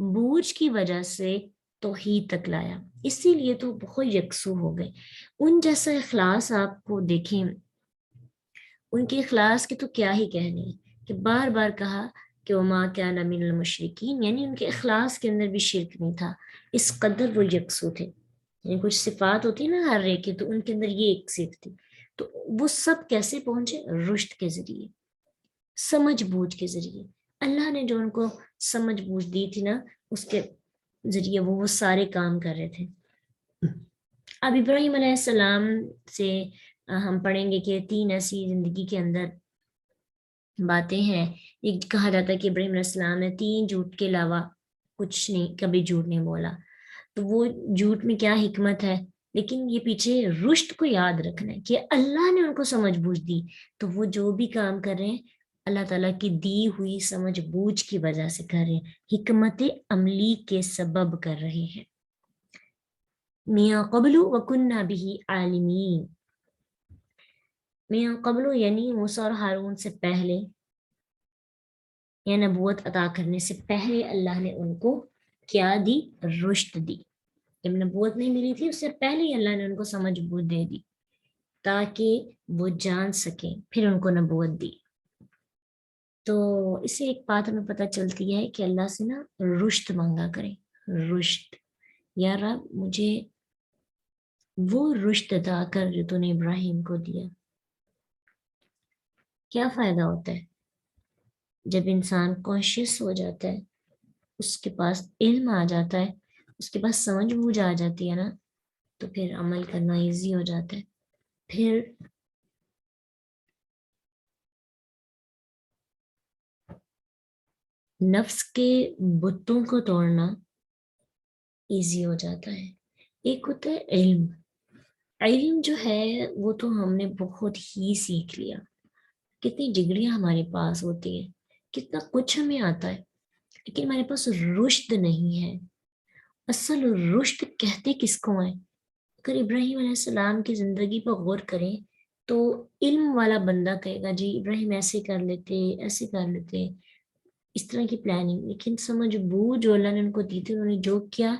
بوجھ کی وجہ سے توحید تک لایا، اسی لیے تو بہت یکسو ہو گئے۔ ان جیسا اخلاص آپ کو دیکھیں، ان کے اخلاص کے تو کیا ہی کہنے ہیں، کہ بار بار کہا کہ وما کان من المشرکین، یعنی ان کے اخلاص کے اندر بھی شرک نہیں تھا، اس قدر وہ یکسو تھے۔ یعنی کچھ صفات ہوتی نا ہر ایک کی، تو ان کے اندر یہ ایک صفت تھی۔ تو وہ سب کیسے پہنچے؟ رشد کے ذریعے، سمجھ بوجھ کے ذریعے۔ اللہ نے جو ان کو سمجھ بوجھ دی تھی نا، اس کے ذریعے وہ سارے کام کر رہے تھے۔ اب ابراہیم علیہ السلام سے ہم پڑھیں گے کہ 3 ایسی زندگی کے اندر باتیں ہیں۔ ایک کہا جاتا ہے کہ ابراہیم علیہ السلام نے 3 جھوٹ کے علاوہ کچھ نہیں، کبھی جھوٹ نہیں بولا۔ تو وہ جھوٹ میں کیا حکمت ہے؟ لیکن یہ پیچھے رشد کو یاد رکھنا ہے کہ اللہ نے ان کو سمجھ بوجھ دی، تو وہ جو بھی کام کر رہے ہیں اللہ تعالیٰ کی دی ہوئی سمجھ بوجھ کی وجہ سے کر رہے ہیں، حکمت عملی کے سبب کر رہے ہیں۔ میاں قبل وکنہ بہ عالمین، میاں قبل یعنی موسیٰ اور ہارون سے پہلے، یا نبوت عطا کرنے سے پہلے اللہ نے ان کو کیا دی؟ رشد دی۔ جب نبوت نہیں ملی تھی اس سے پہلے ہی اللہ نے ان کو سمجھ بوجھ دے دی تاکہ وہ جان سکیں، پھر ان کو نبوت دی۔ تو اس سے ایک بات ہمیں پتہ چلتی ہے کہ اللہ سے نا رشد مانگا کریں، رشد، یا رب مجھے وہ رشد عطا کر جو تو نے ابراہیم کو دیا۔ کیا فائدہ ہوتا ہے جب انسان کانشیس ہو جاتا ہے، اس کے پاس علم آ جاتا ہے، اس کے پاس سمجھ بوجھ آ جاتی ہے نا، تو پھر عمل کرنا ایزی ہو جاتا ہے۔ پھر نفس کے بتوں کو توڑنا ایزی ہو جاتا ہے۔ ایک ہوتا ہے علم، علم جو ہے وہ تو ہم نے بہت ہی سیکھ لیا، کتنی ڈگریاں ہمارے پاس ہوتی ہیں، کتنا کچھ ہمیں آتا ہے، لیکن ہمارے پاس رشد نہیں ہے۔ اصل رشد کہتے کس کو ہیں؟ اگر ابراہیم علیہ السلام کی زندگی پر غور کریں تو علم والا بندہ کہے گا جی ابراہیم ایسے کر لیتے، ایسے کر لیتے، اس طرح کی پلاننگ، لیکن سمجھ بوجھ جو اللہ نے ان کو دی تھی، انہوں نے جو کیا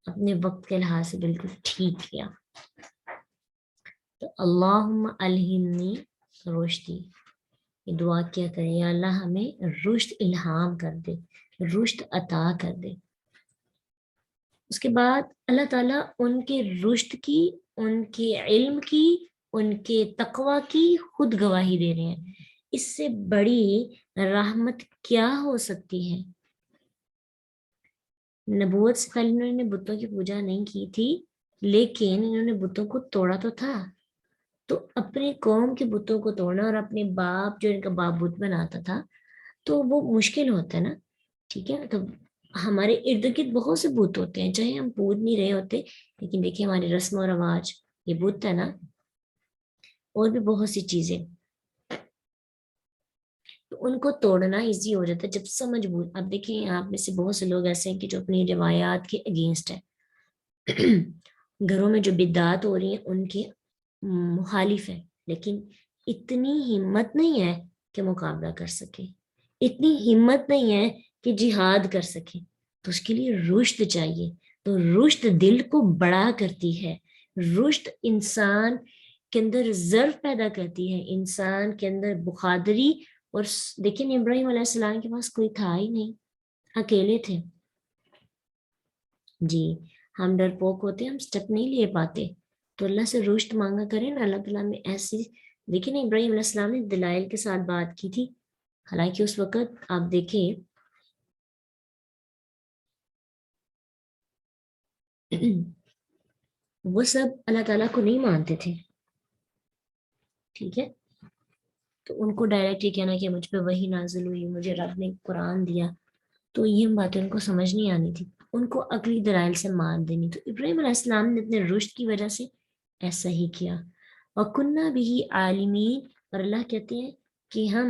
اپنے وقت کے لحاظ سے بالکل ٹھیک کیا۔ تو اللہم الہمنی رشدی، یہ دعا کیا کریں، یا اللہ ہمیں رشد الہام کر دے، رشد عطا کر دے۔ اس کے بعد اللہ تعالیٰ ان کے رشد کی، ان کے علم کی، ان کے تقوی کی خود گواہی دے رہے ہیں۔ اس سے بڑی رحمت کیا ہو سکتی ہے؟ نبوت سے پہلے انہوں نے بتوں کی پوجا نہیں کی تھی، لیکن انہوں نے بتوں کو توڑا تو تھا۔ تو اپنے قوم کے بتوں کو توڑنا اور اپنے باپ جو ان کا باپ بت بناتا تھا، تو وہ مشکل ہوتا ہے نا، ٹھیک ہے؟ تو ہمارے ارد گرد بہت سے بت ہوتے ہیں، چاہے ہم پوج نہیں رہے ہوتے، لیکن دیکھیں ہماری رسم و رواج، یہ بت ہے نا، اور بھی بہت سی چیزیں، تو ان کو توڑنا ایزی ہو جاتا ہے جب سمجھ بوجھ۔ اب دیکھیں آپ میں سے بہت سے لوگ ایسے ہیں کہ جو اپنی روایات کے اگینسٹ ہیں، گھروں میں جو بدعات ہو رہی ہیں ان کے مخالف ہیں، لیکن اتنی ہمت نہیں ہے کہ مقابلہ کر سکے، اتنی ہمت نہیں ہے کہ جہاد کر سکے، تو اس کے لیے رشد چاہیے۔ تو رشد دل کو بڑا کرتی ہے، رشد انسان کے اندر ضرف پیدا کرتی ہے، انسان کے اندر بخادری۔ اور دیکھیں ابراہیم علیہ السلام کے پاس کوئی تھا ہی نہیں، اکیلے تھے۔ جی ہم ڈرپوک ہوتے ہیں، ہم سٹیپ نہیں لے پاتے، تو اللہ سے رشد مانگا کریں نا، اللہ تعالیٰ میں ایسی، دیکھیں نا ابراہیم علیہ السلام نے دلائل کے ساتھ بات کی تھی، حالانکہ اس وقت آپ دیکھیں وہ سب اللہ تعالیٰ کو نہیں مانتے تھے، ٹھیک ہے؟ تو ان کو ڈائریکٹ یہ کہنا کہ مجھ پہ وحی نازل ہوئی، مجھے رب نے قرآن دیا، تو یہ باتیں ان کو سمجھ نہیں آنی تھی، ان کو عقلی دلائل سے مان دینی۔ تو ابراہیم علیہ السلام نے اپنے رشد کی وجہ سے ایسا ہی کیا۔ وَكُنَّا بِهِ عَالِمِينَ، اور اللہ کہتے ہیں کہ ہم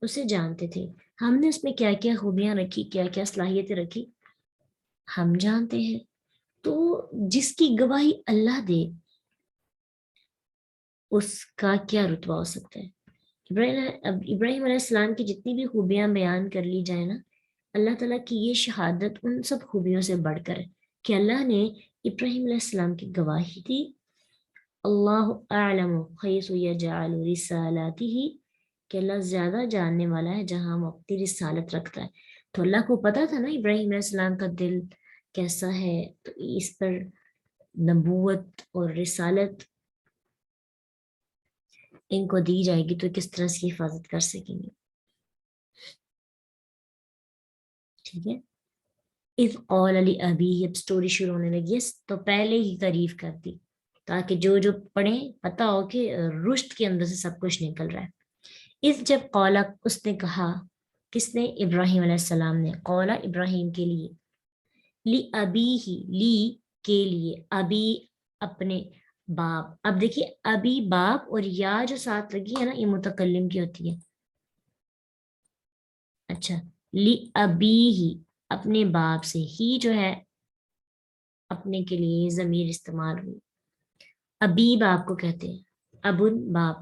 اسے جانتے تھے، ہم نے اس میں کیا کیا خوبیاں رکھی، کیا کیا صلاحیتیں رکھی، ہم جانتے ہیں۔ تو جس کی گواہی اللہ دے اس کا کیا رتبہ ہو سکتا ہے؟ ابراہیم علیہ السلام کی جتنی بھی خوبیاں بیان کر لی جائے نا، اللہ تعالیٰ کی یہ شہادت ان سب خوبیوں سے بڑھ کر ہے کہ اللہ نے ابراہیم علیہ السلام کی گواہی دی، اللہ اعلم حیث یجعل رسالاتہ، کہ اللہ زیادہ جاننے والا ہے جہاں وہ اپنی رسالت رکھتا ہے. تو اللہ کو پتا تھا نا ابراہیم علیہ السلام کا دل کیسا ہے، تو اس پر نبوت اور رسالت ان کو دی جائے گی تو کس طرح سے حفاظت کر سکیں گے. ٹھیک ہے. اذ قال لأبیہ، اب سٹوری شروع ہونے لگی ہے تو پہلے ہی تعریف کر دی تاکہ جو پڑھیں پتا ہو کہ رشد کے اندر سے سب کچھ نکل رہا ہے. اذ جب قالا، اس نے کہا، کس نے؟ ابراہیم علیہ السلام نے. قالا ابراہیم کے لیے، لأبیہ، لی کے لیے، ابی اپنے باپ. اب دیکھیے ابی باپ اور یا جو ساتھ لگی ہے نا یہ متکلم کی ہوتی ہے. اچھا، لأبیہ اپنے باپ سے، ہی جو ہے اپنے کے لیے ضمیر استعمال ہوئی. ابی باپ کو کہتے ہیں، ابن باپ،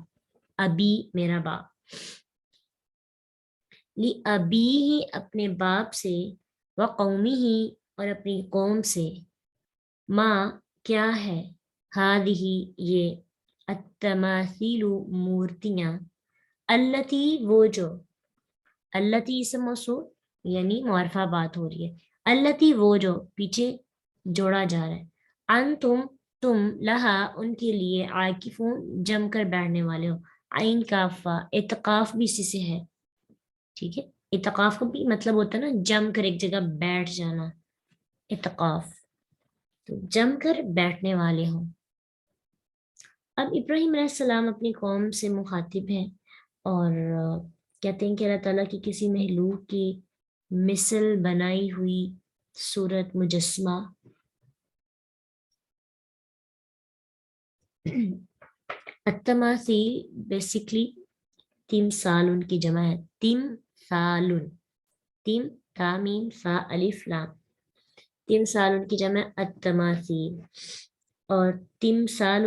ابی میرا باپ. لأبیہ اپنے باپ سے، وقومہ اور اپنی قوم سے، ماں کیا ہے، ہادہ یہ، التماثیل مورتیاں، التی وہ جو، التی اسم موصول یعنی معرفہ بات ہو رہی ہے، التی وہ جو پیچھے جوڑا جا رہا ہے، تم لہا ان کے لیے، عاکفون جم کر بیٹھنے والے ہو. عین کافہ، اتقاف بھی اسی سے ہے. ٹھیک ہے، اتقاف کا بھی مطلب ہوتا ہے نا جم کر ایک جگہ بیٹھ جانا، اتقاف، تو جم کر بیٹھنے والے ہوں. اب ابراہیم علیہ السلام اپنی قوم سے مخاطب ہیں اور کہتے ہیں کہ اللہ تعالیٰ کی کسی مخلوق کی مثل بنائی ہوئی صورت مجسمہ التماثیل بیسکلی تمثال ان کی جمع ہے، تمثال، تم تا میم سا الف لام، تمثال ان کی جمع التماثیل، اور تمثال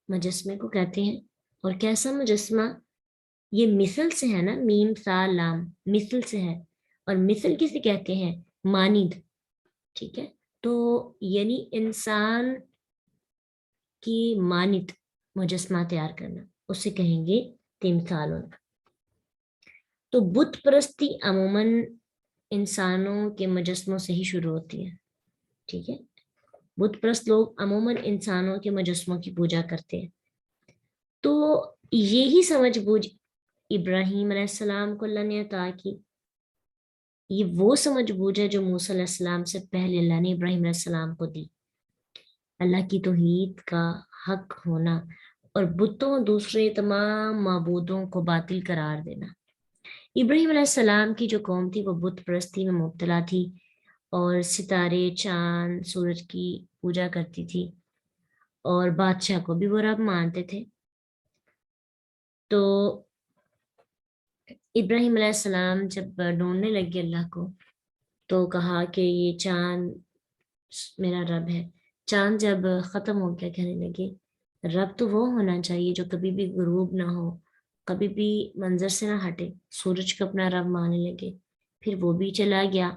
مجسمے کو کہتے ہیں. اور کیسا مجسمہ؟ یہ مثل سے ہے نا، میم سا لام مثل سے ہے، اور مثل کسے کہتے ہیں؟ مانند. ٹھیک ہے، تو یعنی انسان کی مانند مجسمہ تیار کرنا، اسے کہیں گے تمثال. تو بت پرستی عموماً انسانوں کے مجسموں سے ہی شروع ہوتی ہے. ٹھیک ہے، بت پرست لوگ عموماً انسانوں کے مجسموں کی پوجا کرتے ہیں. تو یہی سمجھ بوجھ ابراہیم علیہ السلام کو اللہ نے عطا کی. یہ وہ سمجھ بوجھ ہے جو موسیٰ علیہ السلام سے پہلے اللہ نے ابراہیم علیہ السلام کو دی. اللہ کی توحید کا حق ہونا اور بتوں دوسرے تمام معبودوں کو باطل قرار دینا. ابراہیم علیہ السلام کی جو قوم تھی وہ بت پرستی میں مبتلا تھی اور ستارے، چاند، سورج کی پوجا کرتی تھی اور بادشاہ کو بھی وہ رب مانتے تھے. تو ابراہیم علیہ السلام جب ڈھونڈنے لگے اللہ کو تو کہا کہ یہ چاند میرا رب ہے. چاند جب ختم ہو گیا کہنے لگے رب تو وہ ہونا چاہیے جو کبھی بھی غروب نہ ہو، کبھی بھی منظر سے نہ ہٹے. سورج کو اپنا رب ماننے لگے، پھر وہ بھی چلا گیا.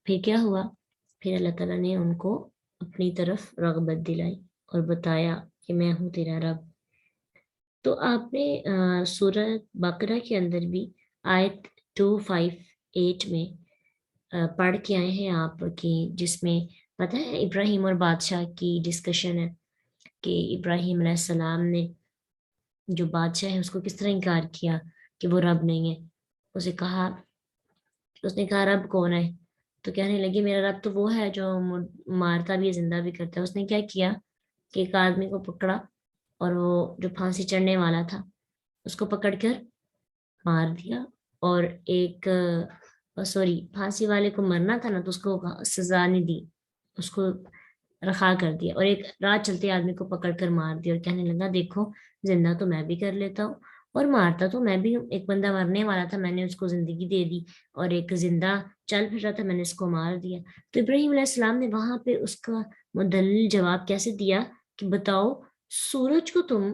پھر کیا ہوا؟ پھر اللہ تعالیٰ نے ان کو اپنی طرف رغبت دلائی اور بتایا کہ میں ہوں تیرا رب. تو آپ نے سورہ بقرہ کے اندر بھی آیت 258 میں پڑھ کے آئے ہیں آپ کی، جس میں پتہ ہے ابراہیم اور بادشاہ کی ڈسکشن ہے کہ ابراہیم علیہ السلام نے جو بادشاہ ہے اس کو کس طرح انکار کیا کہ وہ رب نہیں ہے. اس نے کہا رب کون ہے؟ تو کہنے لگی میرا رب تو وہ ہے جو مارتا بھی ہے زندہ بھی کرتا ہے. اس نے کیا کیا کہ ایک آدمی کو پکڑا اور وہ جو پھانسی چڑھنے والا تھا اس کو پکڑ کر مار دیا، اور ایک پھانسی والے کو مرنا تھا نا تو اس کو سزا نہیں دی، اس کو رہا کر دیا، اور ایک راہ چلتے آدمی کو پکڑ کر مار دیا اور کہنے لگا دیکھو زندہ تو میں بھی کر لیتا ہوں اور مارتا تو میں بھی ہوں. ایک بندہ مرنے والا تھا میں نے اس کو زندگی دے دی، اور ایک زندہ چل پھر رہا تھا میں نے اس کو مار دیا. تو ابراہیم علیہ السلام نے وہاں پہ اس کا مدلل جواب کیسے دیا کہ بتاؤ سورج کو تم